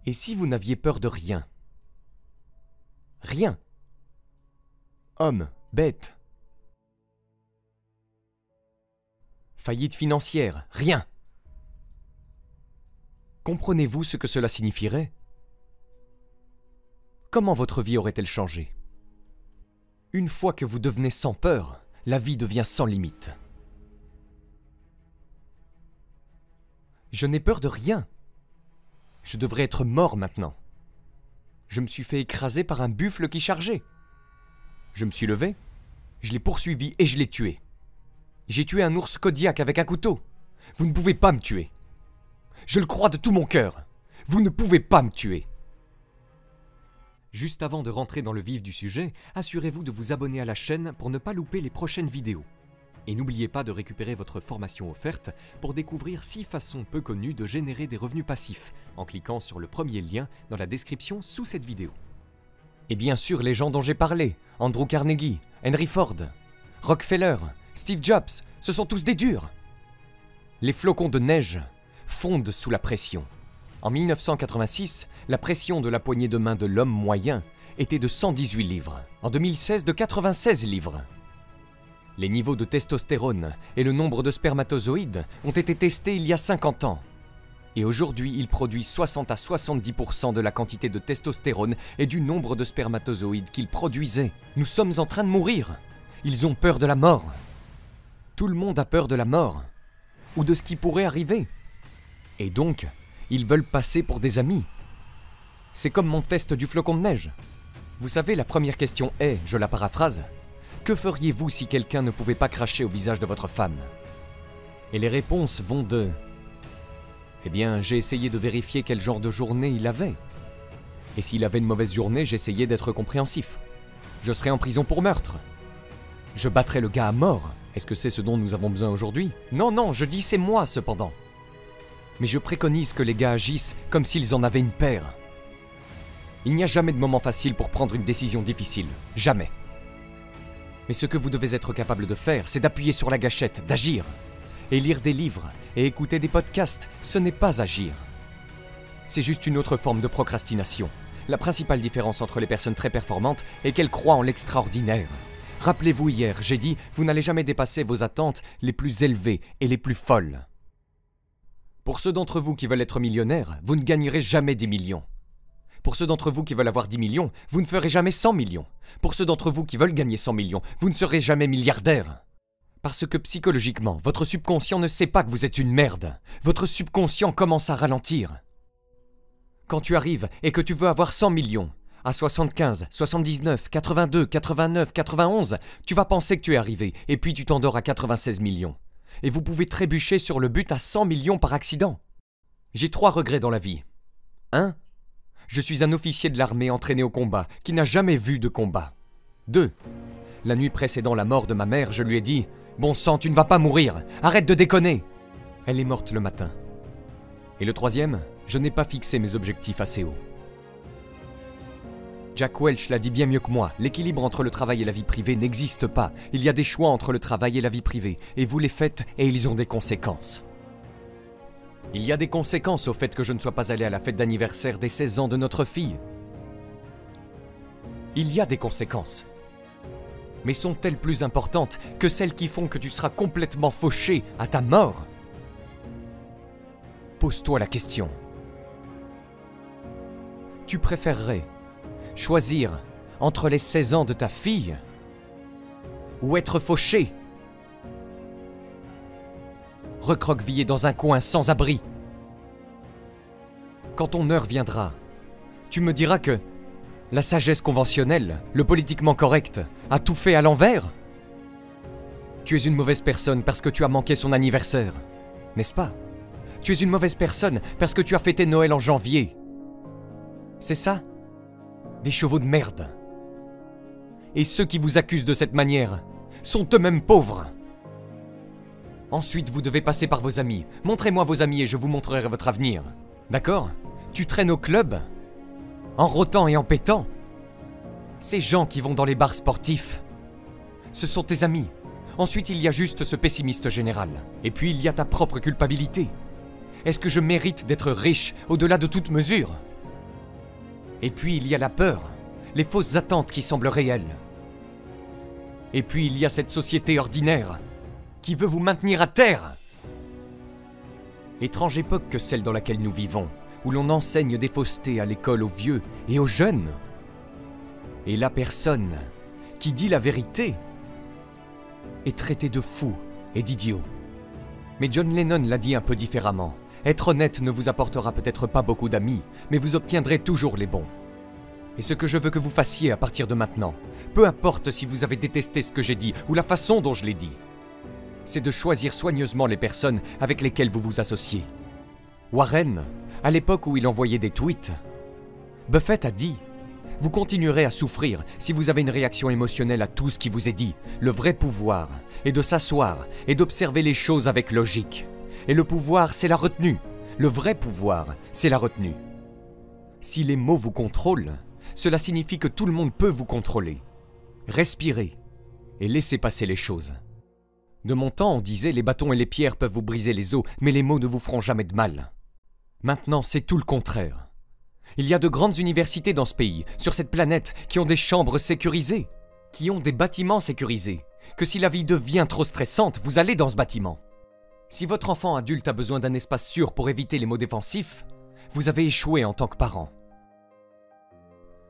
Et si vous n'aviez peur de rien? Rien. Homme, bête. Faillite financière, rien. Comprenez-vous ce que cela signifierait? Comment votre vie aurait-elle changé? Une fois que vous devenez sans peur, la vie devient sans limite. Je n'ai peur de rien. Je devrais être mort maintenant. Je me suis fait écraser par un buffle qui chargeait. Je me suis levé, je l'ai poursuivi et je l'ai tué. J'ai tué un ours Kodiak avec un couteau. Vous ne pouvez pas me tuer. Je le crois de tout mon cœur. Vous ne pouvez pas me tuer. Juste avant de rentrer dans le vif du sujet, assurez-vous de vous abonner à la chaîne pour ne pas louper les prochaines vidéos. Et n'oubliez pas de récupérer votre formation offerte pour découvrir 6 façons peu connues de générer des revenus passifs en cliquant sur le premier lien dans la description sous cette vidéo. Et bien sûr les gens dont j'ai parlé, Andrew Carnegie, Henry Ford, Rockefeller, Steve Jobs, ce sont tous des durs. Les flocons de neige fondent sous la pression. En 1986, la pression de la poignée de main de l'homme moyen était de 118 livres. En 2016, de 96 livres. Les niveaux de testostérone et le nombre de spermatozoïdes ont été testés il y a 50 ans. Et aujourd'hui, ils produisent 60 à 70% de la quantité de testostérone et du nombre de spermatozoïdes qu'ils produisaient. Nous sommes en train de mourir. Ils ont peur de la mort. Tout le monde a peur de la mort. Ou de ce qui pourrait arriver. Et donc, ils veulent passer pour des amis. C'est comme mon test du flocon de neige. Vous savez, la première question est, je la paraphrase, que feriez-vous si quelqu'un ne pouvait pas cracher au visage de votre femme? Et les réponses vont de... Eh bien, j'ai essayé de vérifier quel genre de journée il avait. Et s'il avait une mauvaise journée, j'essayais d'être compréhensif. Je serais en prison pour meurtre. Je battrais le gars à mort. Est-ce que c'est ce dont nous avons besoin aujourd'hui? Non, non, je dis c'est moi, cependant. Mais je préconise que les gars agissent comme s'ils en avaient une paire. Il n'y a jamais de moment facile pour prendre une décision difficile. Jamais. Mais ce que vous devez être capable de faire, c'est d'appuyer sur la gâchette, d'agir. Et lire des livres et écouter des podcasts, ce n'est pas agir. C'est juste une autre forme de procrastination. La principale différence entre les personnes très performantes est qu'elles croient en l'extraordinaire. Rappelez-vous hier, j'ai dit, vous n'allez jamais dépasser vos attentes les plus élevées et les plus folles. Pour ceux d'entre vous qui veulent être millionnaires, vous ne gagnerez jamais 10 millions. Pour ceux d'entre vous qui veulent avoir 10 millions, vous ne ferez jamais 100 millions. Pour ceux d'entre vous qui veulent gagner 100 millions, vous ne serez jamais milliardaire. Parce que psychologiquement, votre subconscient ne sait pas que vous êtes une merde. Votre subconscient commence à ralentir. Quand tu arrives et que tu veux avoir 100 millions, à 75, 79, 82, 89, 91, tu vas penser que tu es arrivé, et puis tu t'endors à 96 millions. Et vous pouvez trébucher sur le but à 100 millions par accident. J'ai 3 regrets dans la vie. 1. Je suis un officier de l'armée entraîné au combat, qui n'a jamais vu de combat. 2. La nuit précédant la mort de ma mère, je lui ai dit « Bon sang, tu ne vas pas mourir, arrête de déconner !» Elle est morte le matin. Et le 3e, je n'ai pas fixé mes objectifs assez haut. Jack Welch l'a dit bien mieux que moi, l'équilibre entre le travail et la vie privée n'existe pas. Il y a des choix entre le travail et la vie privée, et vous les faites et ils ont des conséquences. Il y a des conséquences au fait que je ne sois pas allé à la fête d'anniversaire des 16 ans de notre fille. Il y a des conséquences. Mais sont-elles plus importantes que celles qui font que tu seras complètement fauché à ta mort? Pose-toi la question. Tu préférerais choisir entre les 16 ans de ta fille ou être fauché, recroquevillé dans un coin sans abri? Quand ton heure viendra, tu me diras que la sagesse conventionnelle, le politiquement correct, a tout fait à l'envers? Tu es une mauvaise personne parce que tu as manqué son anniversaire, n'est-ce pas? Tu es une mauvaise personne parce que tu as fêté Noël en janvier. C'est ça? Des chevaux de merde. Et ceux qui vous accusent de cette manière sont eux-mêmes pauvres. Ensuite, vous devez passer par vos amis. Montrez-moi vos amis et je vous montrerai votre avenir. D'accord? Tu traînes au club, en rôtant et en pétant. Ces gens qui vont dans les bars sportifs, ce sont tes amis. Ensuite, il y a juste ce pessimiste général. Et puis, il y a ta propre culpabilité. Est-ce que je mérite d'être riche au-delà de toute mesure? Et puis il y a la peur, les fausses attentes qui semblent réelles. Et puis il y a cette société ordinaire qui veut vous maintenir à terre. Étrange époque que celle dans laquelle nous vivons, où l'on enseigne des faussetés à l'école aux vieux et aux jeunes. Et la personne qui dit la vérité est traitée de fou et d'idiot. Mais John Lennon l'a dit un peu différemment. Être honnête ne vous apportera peut-être pas beaucoup d'amis, mais vous obtiendrez toujours les bons. Et ce que je veux que vous fassiez à partir de maintenant, peu importe si vous avez détesté ce que j'ai dit ou la façon dont je l'ai dit, c'est de choisir soigneusement les personnes avec lesquelles vous vous associez. Warren, à l'époque où il envoyait des tweets, Buffett a dit « Vous continuerez à souffrir si vous avez une réaction émotionnelle à tout ce qui vous est dit. Le vrai pouvoir est de s'asseoir et d'observer les choses avec logique. Et le pouvoir, c'est la retenue. Le vrai pouvoir, c'est la retenue. Si les mots vous contrôlent, cela signifie que tout le monde peut vous contrôler. Respirez et laissez passer les choses. De mon temps, on disait les bâtons et les pierres peuvent vous briser les os, mais les mots ne vous feront jamais de mal. Maintenant, c'est tout le contraire. Il y a de grandes universités dans ce pays, sur cette planète, qui ont des chambres sécurisées, qui ont des bâtiments sécurisés, que si la vie devient trop stressante, vous allez dans ce bâtiment. Si votre enfant adulte a besoin d'un espace sûr pour éviter les mots défensifs, vous avez échoué en tant que parent.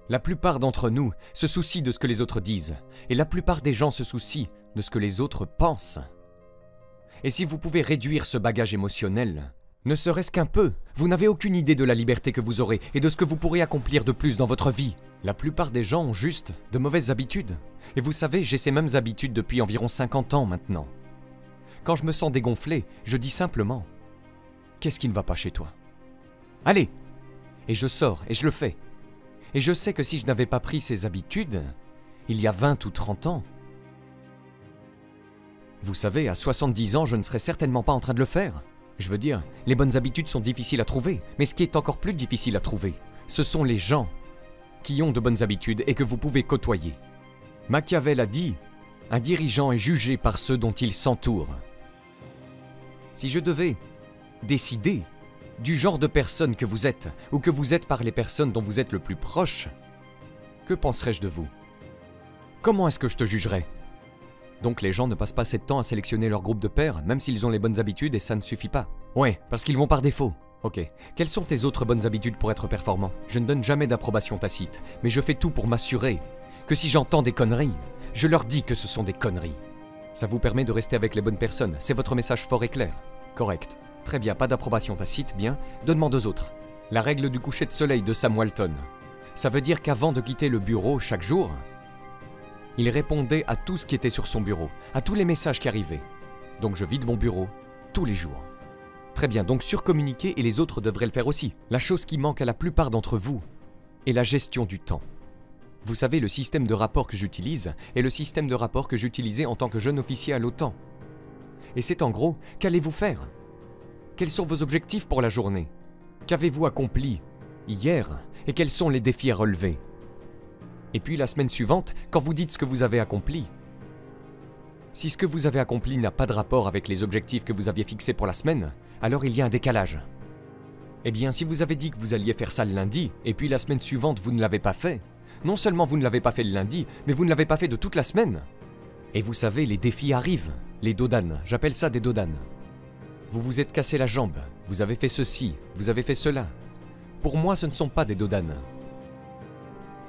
La plupart d'entre nous se soucient de ce que les autres disent, et la plupart des gens se soucient de ce que les autres pensent. Et si vous pouvez réduire ce bagage émotionnel, ne serait-ce qu'un peu, vous n'avez aucune idée de la liberté que vous aurez et de ce que vous pourrez accomplir de plus dans votre vie. La plupart des gens ont juste de mauvaises habitudes. Et vous savez, j'ai ces mêmes habitudes depuis environ 50 ans maintenant. Quand je me sens dégonflé, je dis simplement « Qu'est-ce qui ne va pas chez toi ?» Allez! Et je sors et je le fais. Et je sais que si je n'avais pas pris ces habitudes, il y a 20 ou 30 ans, vous savez, à 70 ans, je ne serais certainement pas en train de le faire. Je veux dire, les bonnes habitudes sont difficiles à trouver, mais ce qui est encore plus difficile à trouver, ce sont les gens qui ont de bonnes habitudes et que vous pouvez côtoyer. Machiavel a dit « Un dirigeant est jugé par ceux dont il s'entoure ». Si je devais décider du genre de personne que vous êtes, ou que vous êtes par les personnes dont vous êtes le plus proche, que penserais-je de vous? Comment est-ce que je te jugerais? Donc les gens ne passent pas assez de temps à sélectionner leur groupe de pairs, même s'ils ont les bonnes habitudes et ça ne suffit pas. Ouais, parce qu'ils vont par défaut. Ok. Quelles sont tes autres bonnes habitudes pour être performant? Je ne donne jamais d'approbation tacite, mais je fais tout pour m'assurer que si j'entends des conneries, je leur dis que ce sont des conneries. Ça vous permet de rester avec les bonnes personnes, c'est votre message fort et clair. Correct. Très bien, pas d'approbation tacite, bien. Donne-moi deux autres. La règle du coucher de soleil de Sam Walton. Ça veut dire qu'avant de quitter le bureau chaque jour, il répondait à tout ce qui était sur son bureau, à tous les messages qui arrivaient. Donc je vide mon bureau tous les jours. Très bien, donc surcommuniquer et les autres devraient le faire aussi. La chose qui manque à la plupart d'entre vous est la gestion du temps. Vous savez, le système de rapport que j'utilise est le système de rapport que j'utilisais en tant que jeune officier à l'OTAN. Et c'est en gros, qu'allez-vous faire? Quels sont vos objectifs pour la journée? Qu'avez-vous accompli hier et quels sont les défis à relever? Et puis la semaine suivante, quand vous dites ce que vous avez accompli, si ce que vous avez accompli n'a pas de rapport avec les objectifs que vous aviez fixés pour la semaine, alors il y a un décalage. Eh bien, si vous avez dit que vous alliez faire ça le lundi, et puis la semaine suivante vous ne l'avez pas fait, non seulement vous ne l'avez pas fait le lundi, mais vous ne l'avez pas fait de toute la semaine. Et vous savez, les défis arrivent, les dodanes, j'appelle ça des dodanes. Vous vous êtes cassé la jambe, vous avez fait ceci, vous avez fait cela. Pour moi, ce ne sont pas des dodanes.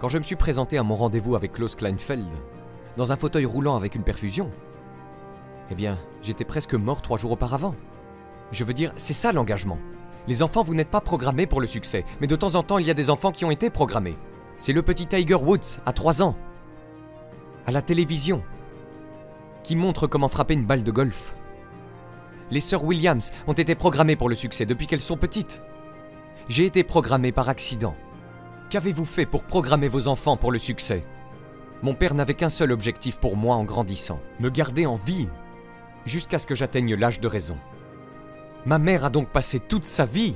Quand je me suis présenté à mon rendez-vous avec Klaus Kleinfeld, dans un fauteuil roulant avec une perfusion, eh bien, j'étais presque mort 3 jours auparavant. Je veux dire, c'est ça l'engagement. Les enfants, vous n'êtes pas programmés pour le succès, mais de temps en temps, il y a des enfants qui ont été programmés. C'est le petit Tiger Woods, à 3 ans, à la télévision, qui montre comment frapper une balle de golf. Les sœurs Williams ont été programmées pour le succès depuis qu'elles sont petites. J'ai été programmé par accident. Qu'avez-vous fait pour programmer vos enfants pour le succès? Mon père n'avait qu'un seul objectif pour moi en grandissant, me garder en vie, jusqu'à ce que j'atteigne l'âge de raison. Ma mère a donc passé toute sa vie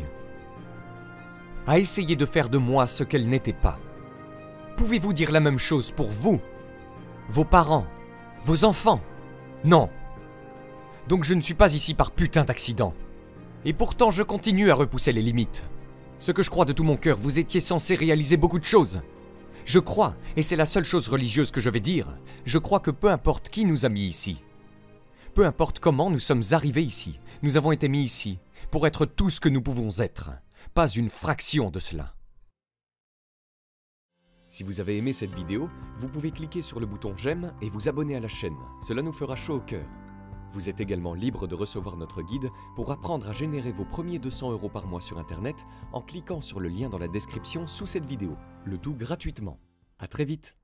à essayer de faire de moi ce qu'elle n'était pas. Pouvez-vous dire la même chose pour vous, vos parents, vos enfants? Non. Donc je ne suis pas ici par putain d'accident. Et pourtant je continue à repousser les limites. Ce que je crois de tout mon cœur, vous étiez censé réaliser beaucoup de choses. Je crois, et c'est la seule chose religieuse que je vais dire, je crois que peu importe qui nous a mis ici, peu importe comment nous sommes arrivés ici, nous avons été mis ici pour être tout ce que nous pouvons être, pas une fraction de cela. Si vous avez aimé cette vidéo, vous pouvez cliquer sur le bouton j'aime et vous abonner à la chaîne, cela nous fera chaud au cœur. Vous êtes également libre de recevoir notre guide pour apprendre à générer vos premiers 200 € par mois sur Internet en cliquant sur le lien dans la description sous cette vidéo, le tout gratuitement. À très vite.